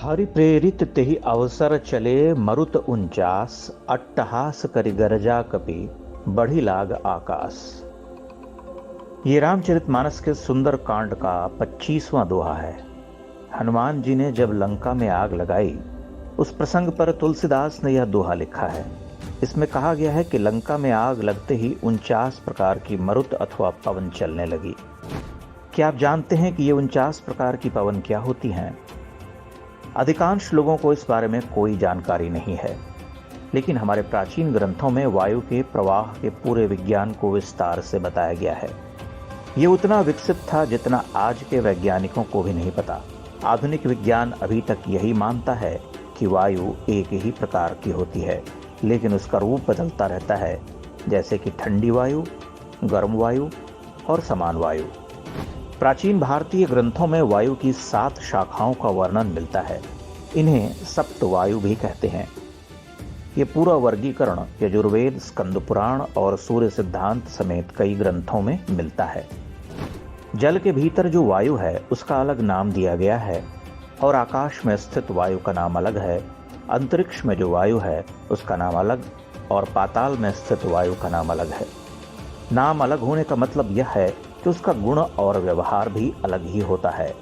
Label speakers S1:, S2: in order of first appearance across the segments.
S1: हरि प्रेरित तेहि अवसर चले मरुत उनचास, अट्टहास करि गरजा कपि बढ़ी लाग आकाश। ये रामचरितमानस के सुंदर कांड का 25वां दोहा है। हनुमान जी ने जब लंका में आग लगाई, उस प्रसंग पर तुलसीदास ने यह दोहा लिखा है। इसमें कहा गया है कि लंका में आग लगते ही 49 प्रकार की मरुत अथवा पवन चलने लगी। क्या आप जानते हैं कि ये 49 प्रकार की पवन क्या होती हैं? अधिकांश लोगों को इस बारे में कोई जानकारी नहीं है, लेकिन हमारे प्राचीन ग्रंथों में वायु के प्रवाह के पूरे विज्ञान को विस्तार से बताया गया है। ये उतना विकसित था जितना आज के वैज्ञानिकों को भी नहीं पता। आधुनिक विज्ञान अभी तक यही मानता है कि वायु एक ही प्रकार की होती है, लेकिन उसका रूप बदलता रहता है, जैसे कि ठंडी वायु, गर्म वायु और समान वायु। प्राचीन भारतीय ग्रंथों में वायु की 7 शाखाओं का वर्णन मिलता है। इन्हें सप्त वायु भी कहते हैं। ये पूरा वर्गीकरण यजुर्वेद, स्कंद पुराण और सूर्य सिद्धांत समेत कई ग्रंथों में मिलता है। जल के भीतर जो वायु है उसका अलग नाम दिया गया है और आकाश में स्थित वायु का नाम अलग है। अंतरिक्ष में जो वायु है उसका नाम अलग और पाताल में स्थित वायु का नाम अलग है। नाम अलग होने का मतलब यह है कि उसका गुण और व्यवहार भी अलग ही होता है।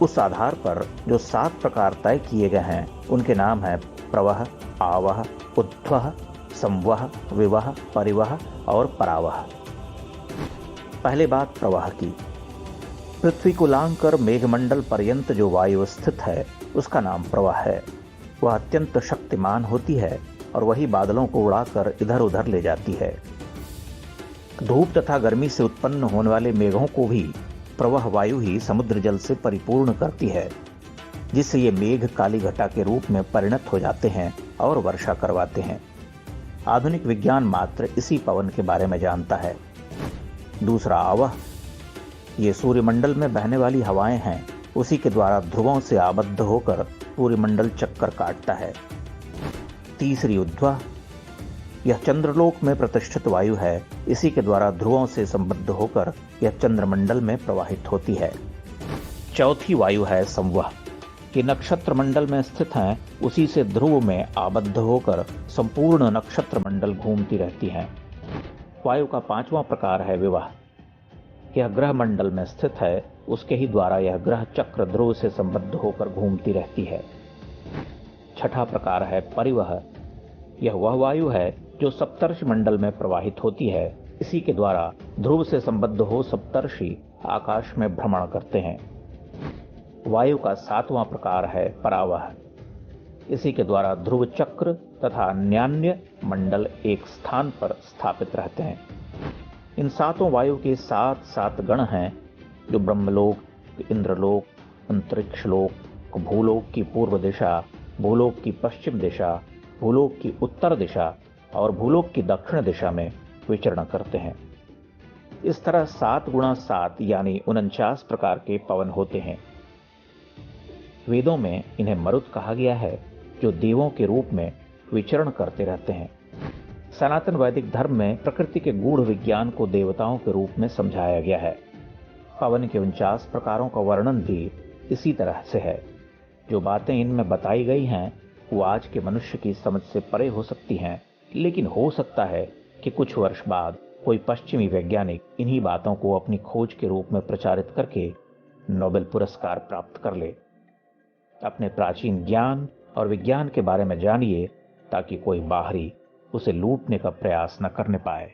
S1: उस आधार पर जो 7 प्रकार तय किए गए हैं उनके नाम हैं प्रवह, आवह, उद्वह, संवह, विवह, परिवह और परावह। पहले बात प्रवाह की। पृथ्वी को लांघकर मेघमंडल पर्यंत जो वायु स्थित है उसका नाम प्रवाह है। वह अत्यंत शक्तिमान होती है और वही बादलों को उड़ाकर इधर उधर ले जाती है। धूप तथा गर्मी से उत्पन्न होने वाले मेघों को भी प्रवाह वायु ही समुद्र जल से परिपूर्ण करती है, जिससे ये मेघ काली घटा के रूप में परिणत हो जाते हैं और वर्षा करवाते हैं। आधुनिक विज्ञान मात्र इसी पवन के बारे में जानता है। दूसरा आवह। ये सूर्यमंडल में बहने वाली हवाएं हैं, उसी के द्वारा ध्रुवों से आबद्ध होकर सूर्यमंडल चक्कर काटता है। तीसरी उद्वह। यह चंद्रलोक में प्रतिष्ठित वायु है, इसी के द्वारा ध्रुवों से संबद्ध होकर यह चंद्रमंडल में प्रवाहित होती है। चौथी वायु है संवह। ये नक्षत्र मंडल में स्थित हैं, उसी से ध्रुव में आबद्ध होकर संपूर्ण नक्षत्र मंडल घूमती रहती हैं। वायु का 5वां प्रकार है विवाह। यह ग्रह मंडल में स्थित है, उसके ही द्वारा यह ग्रह चक्र ध्रुव से संबद्ध होकर घूमती रहती है। छठा प्रकार है परिवह। यह वह वायु है जो सप्तर्षि मंडल में प्रवाहित होती है, इसी के द्वारा ध्रुव से संबद्ध हो सप्तर्षि आकाश में भ्रमण करते हैं। वायु का 7वां प्रकार है परावह। इसी के द्वारा ध्रुव चक्र तथा अन्यान्य मंडल एक स्थान पर स्थापित रहते हैं। इन 7 वायु के 7 गण हैं, जो ब्रह्मलोक, इंद्रलोक, अंतरिक्ष लोक, भूलोक की पूर्व दिशा, भूलोक की पश्चिम दिशा, भूलोक की उत्तर दिशा और भूलोक की दक्षिण दिशा में विचरण करते हैं। इस तरह 7 गुणा 7 यानी 49 प्रकार के पवन होते हैं। वेदों में इन्हें मरुत कहा गया है, जो देवों के रूप में विचरण करते रहते हैं। सनातन वैदिक धर्म में प्रकृति के गूढ़ विज्ञान को देवताओं के रूप में समझाया गया है। पवन के 49 प्रकारों का वर्णन भी इसी तरह से है। जो बातें इनमें बताई गई हैं वो आज के मनुष्य की समझ से परे हो सकती हैं, लेकिन हो सकता है कि कुछ वर्ष बाद कोई पश्चिमी वैज्ञानिक इन्हीं बातों को अपनी खोज के रूप में प्रचारित करके नोबेल पुरस्कार प्राप्त कर ले। अपने प्राचीन ज्ञान और विज्ञान के बारे में जानिए, ताकि कोई बाहरी उसे लूटने का प्रयास न करने पाए।